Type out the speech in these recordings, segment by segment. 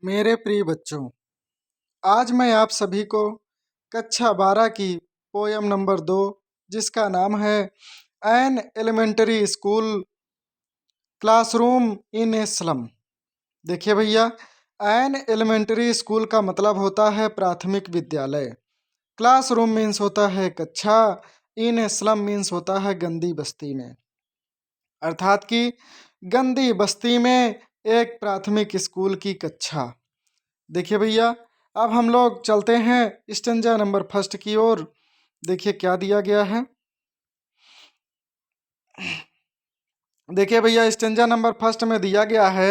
मेरे प्रिय बच्चों, आज मैं आप सभी को कक्षा 12 की पोयम नंबर 2 जिसका नाम है an elementary school classroom in a slum. देखिए भैया, एन एलिमेंटरी स्कूल का मतलब होता है प्राथमिक विद्यालय। क्लासरूम मीन्स होता है कक्षा, इन ए स्लम मीन्स होता है गंदी बस्ती में, अर्थात कि गंदी बस्ती में एक प्राथमिक स्कूल की कक्षा। देखिए भैया, अब हम लोग चलते हैं स्टेंजा नंबर फर्स्ट की ओर। देखिए क्या दिया गया है। देखिए भैया, स्टेंजा नंबर फर्स्ट में दिया गया है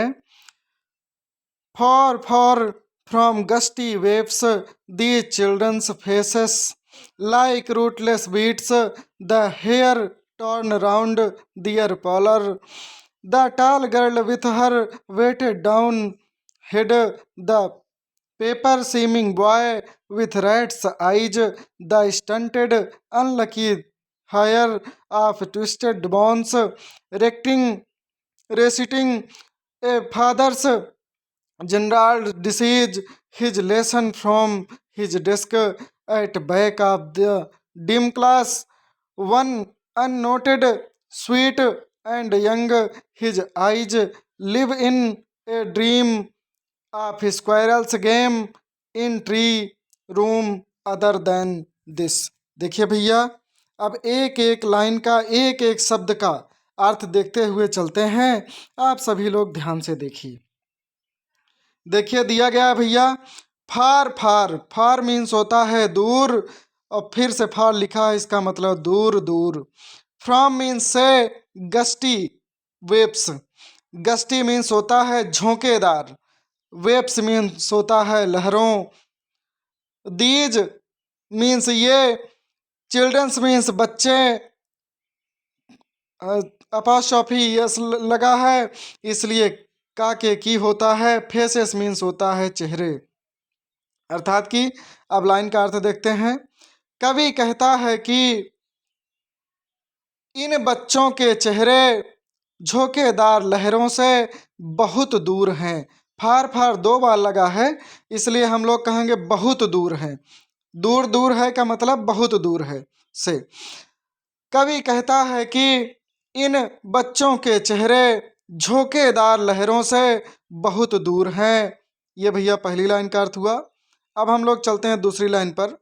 for from gusty waves the children's faces like rootless beats the hair turn round their collar the tall girl with her weighted down head, the paper seeming boy with rat's eyes, the stunted, unlucky hair of twisted bones, recting, reciting a father's general disease, his lesson from his desk at back of the dim class, one unnoted, sweet and young, his eyes live in a dream of squirrels game in tree room other than this. देखिए भैया, अब एक एक line का एक एक शब्द का अर्थ देखते हुए चलते हैं। आप सभी लोग ध्यान से देखिए। देखिए दिया गया है भैया, फार फार, फार मीन्स होता है दूर, और फिर से फार लिखा है, इसका मतलब दूर दूर। फ्रॉम मीन्स से, गस्टी वेब्स, गस्टी मीन्स होता है झोंकेदार, वेव्स मीन्स होता है लहरों, दीज मीन्स ये, चिल्ड्रंस मीन्स बच्चे, अपोस्ट्रोफी यस लगा है इसलिए का के की होता है, फेसेस मीन्स होता है चेहरे, अर्थात कि अब लाइन का अर्थ देखते हैं। कवि कहता है कि इन बच्चों के चेहरे झोंकेदार लहरों से बहुत दूर हैं। फार फार दो बार लगा है, इसलिए हम लोग कहेंगे बहुत दूर है। दूर दूर है का मतलब बहुत दूर है से। कवि कहता है कि इन बच्चों के चेहरे झोंकेदार लहरों से बहुत दूर हैं। ये भैया पहली लाइन का अर्थ हुआ। अब हम लोग चलते हैं दूसरी लाइन पर।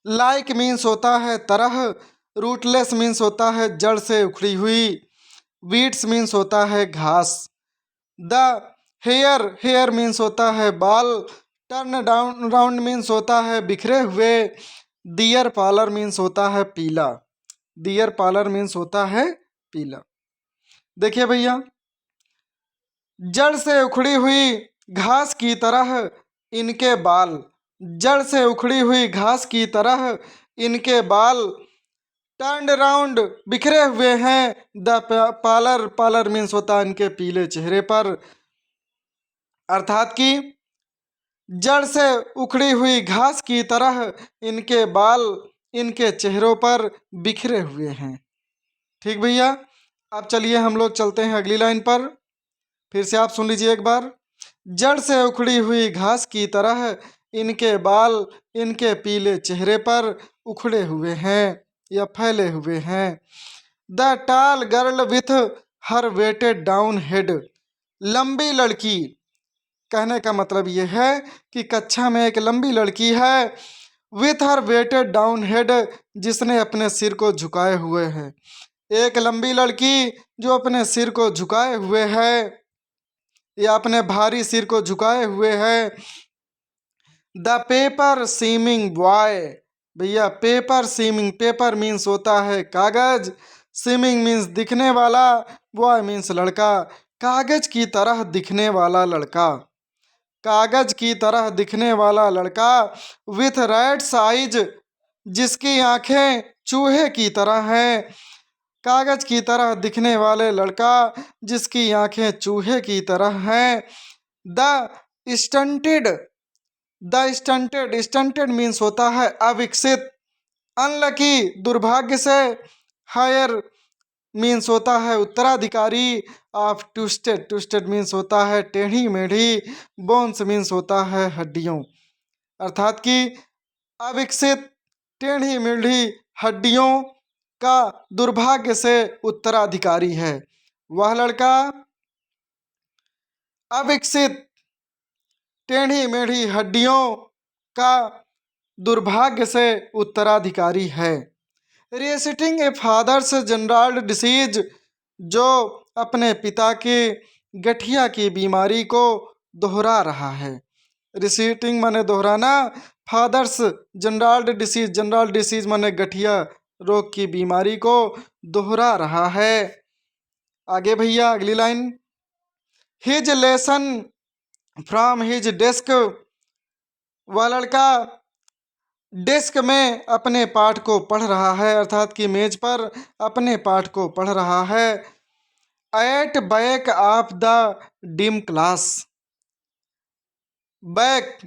लाइक मीन्स होता है तरह, रूटलेस मीन्स होता है जड़ से उखड़ी हुई, वीड्स मीन्स होता है घास, द हेयर, हेयर मीन्स होता है बाल, टर्न डाउन राउंड मीन्स होता है बिखरे हुए, दियर पार्लर मीन्स होता है पीला, दियर पार्लर मीन्स होता है पीला। देखिए भैया, जड़ से उखड़ी हुई घास की तरह इनके बाल, जड़ से उखड़ी हुई घास की तरह इनके बाल, टर्न राउंड बिखरे हुए हैं, द पार्लर, पार्लर मीन्स होता है इनके पीले चेहरे पर, अर्थात कि जड़ से उखड़ी हुई घास की तरह इनके बाल इनके चेहरों पर बिखरे हुए हैं। ठीक भैया, अब चलिए हम लोग चलते हैं अगली लाइन पर। फिर से आप सुन लीजिए एक बार। जड़ से उखड़ी हुई घास की तरह इनके बाल इनके पीले चेहरे पर उखड़े हुए हैं या फैले हुए हैं। The tall girl with her weighted down head, लंबी लड़की, कहने का मतलब ये है कि कक्षा में एक लंबी लड़की है, with her weighted down head, जिसने अपने सिर को झुकाए हुए है। एक लंबी लड़की जो अपने सिर को झुकाए हुए है या अपने भारी सिर को झुकाए हुए है। द पेपर सीमिंग बॉय, भैया पेपर सीमिंग, पेपर मीन्स होता है कागज, सीमिंग मीन्स दिखने वाला, बॉय मीन्स लड़का, कागज की तरह दिखने वाला लड़का, कागज की तरह दिखने वाला लड़का, विथ रैट्स आइज, जिसकी आंखें चूहे की तरह हैं, कागज की तरह दिखने वाले लड़का जिसकी आंखें चूहे की तरह हैं। The stunted, the stunted, stunted means होता है अविकसित, अनलकी दुर्भाग्य से, हायर मीन्स होता है उत्तराधिकारी ऑफ ट्विस्टेड, ट्विस्टेड मीन्स होता है टेढ़ी मेढ़ी, बोन्स मीन्स होता है हड्डियों। अर्थात कि अविकसित टेढ़ी मेढ़ी हड्डियों का दुर्भाग्य से उत्तराधिकारी है। वह लड़का अविकसित टेढ़ी मेढ़ी हड्डियों का दुर्भाग्य से उत्तराधिकारी है। रिसिटिंग ए फादर्स जनरल डिसीज, जो अपने पिता के गठिया की बीमारी को दोहरा रहा है। रिसीटिंग माने दोहराना, father's general disease, general disease माने गठिया रोग की बीमारी को दोहरा रहा है। आगे भैया अगली line, his lesson from his desk, वह लड़का डेस्क में अपने पाठ को पढ़ रहा है, अर्थात कि मेज पर अपने पाठ को पढ़ रहा है। At back of the dim class, back,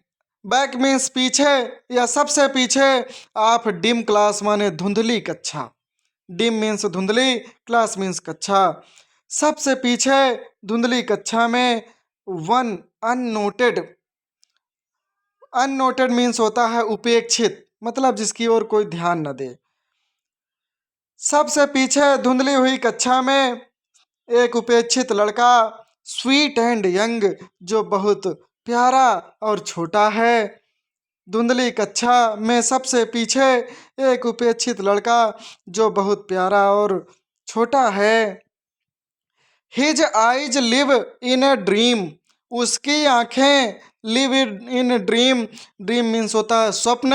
back means पीछे या सबसे पीछे, ऑफ डिम क्लास माने धुंधली कक्षा, डिम मीन्स धुंधली, क्लास मीन्स कक्षा, सबसे पीछे धुंधली कक्षा में, वन अननोटेड, अननोटेड मीन्स होता है उपेक्षित, मतलब जिसकी ओर कोई ध्यान न दे। सबसे पीछे धुंधली हुई कक्षा में एक उपेक्षित लड़का, स्वीट एंड यंग, जो बहुत प्यारा और छोटा है। धुंधली कक्षा में सबसे पीछे एक उपेक्षित लड़का जो बहुत प्यारा और छोटा है। His eyes live in a dream, उसकी आंखें live in dream, dream means होता है स्वप्न,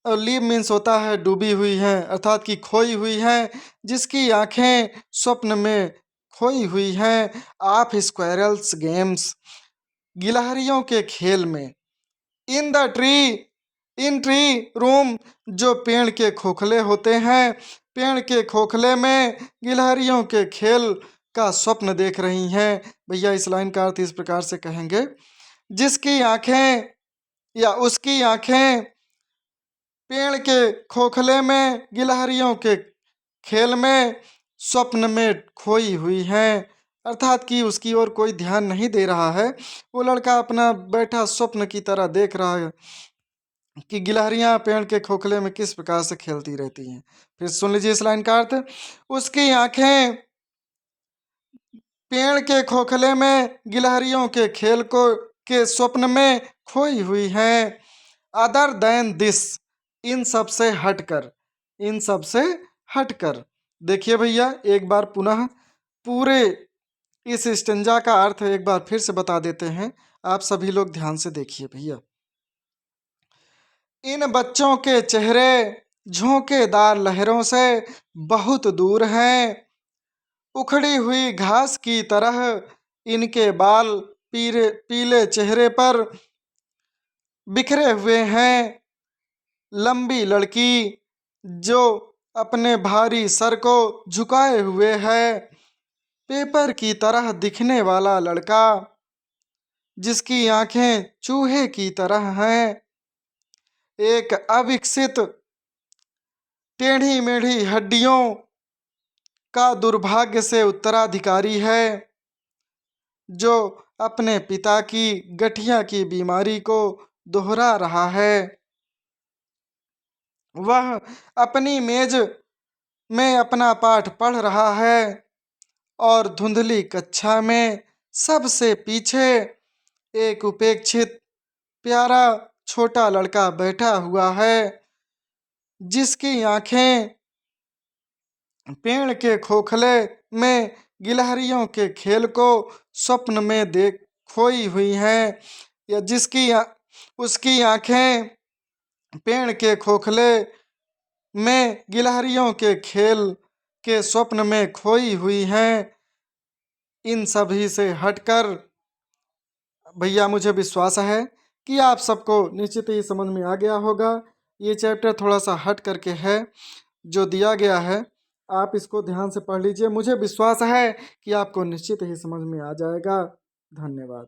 और लिव मीन्स होता है डूबी हुई हैं, अर्थात कि खोई हुई हैं, जिसकी आंखें स्वप्न में खोई हुई हैं। ऑफ स्क्वायरल्स गेम्स, गिलहरियों के खेल में। In the tree, in tree room, जो पेड़ के खोखले होते हैं, पेड़ के खोखले में गिलहरियों के खेल का स्वप्न देख रही हैं। भैया इस लाइन का अर्थ इस प्रकार से कहेंगे, जिसकी आंखें या उसकी आंखें पेड़ के खोखले में गिलहरियों के खेल में स्वप्न में खोई हुई हैं, अर्थात कि उसकी ओर कोई ध्यान नहीं दे रहा है। वो लड़का अपना बैठा स्वप्न की तरह देख रहा है कि गिलहरियां पेड़ के खोखले में किस प्रकार से खेलती रहती हैं। फिर सुन लीजिए इस लाइन का अर्थ, उसकी आंखें पेड़ के खोखले में गिलहरियों के खेल को के स्वप्न में खोई हुई हैं। अदर देन दिस, इन सब से हटकर, इन सब से हटकर। देखिए भैया एक बार पुनः पूरे इस स्टेंजा का अर्थ एक बार फिर से बता देते हैं, आप सभी लोग ध्यान से देखिए भैया। इन बच्चों के चेहरे झोंकेदार लहरों से बहुत दूर हैं, उखड़ी हुई घास की तरह इनके बाल पीले पीले चेहरे पर बिखरे हुए हैं। लंबी लड़की जो अपने भारी सर को झुकाए हुए है, पेपर की तरह दिखने वाला लड़का जिसकी आंखें चूहे की तरह हैं, एक अविकसित टेढ़ी मेढ़ी हड्डियों का दुर्भाग्य से उत्तराधिकारी है, जो अपने पिता की गठिया की बीमारी को दोहरा रहा है। वह अपनी मेज में अपना पाठ पढ़ रहा है और धुंधली कक्षा में सबसे पीछे एक उपेक्षित प्यारा छोटा लड़का बैठा हुआ है, जिसकी आंखें पेड़ के खोखले में गिलहरियों के खेल को स्वप्न में देख खोई हुई हैं, या उसकी आंखें पेड़ के खोखले में गिलहरियों के खेल के स्वप्न में खोई हुई हैं। इन सभी से हटकर भैया मुझे विश्वास है कि आप सबको निश्चित ही समझ में आ गया होगा। ये चैप्टर थोड़ा सा हट करके है, जो दिया गया है आप इसको ध्यान से पढ़ लीजिए। मुझे विश्वास है कि आपको निश्चित ही समझ में आ जाएगा। धन्यवाद।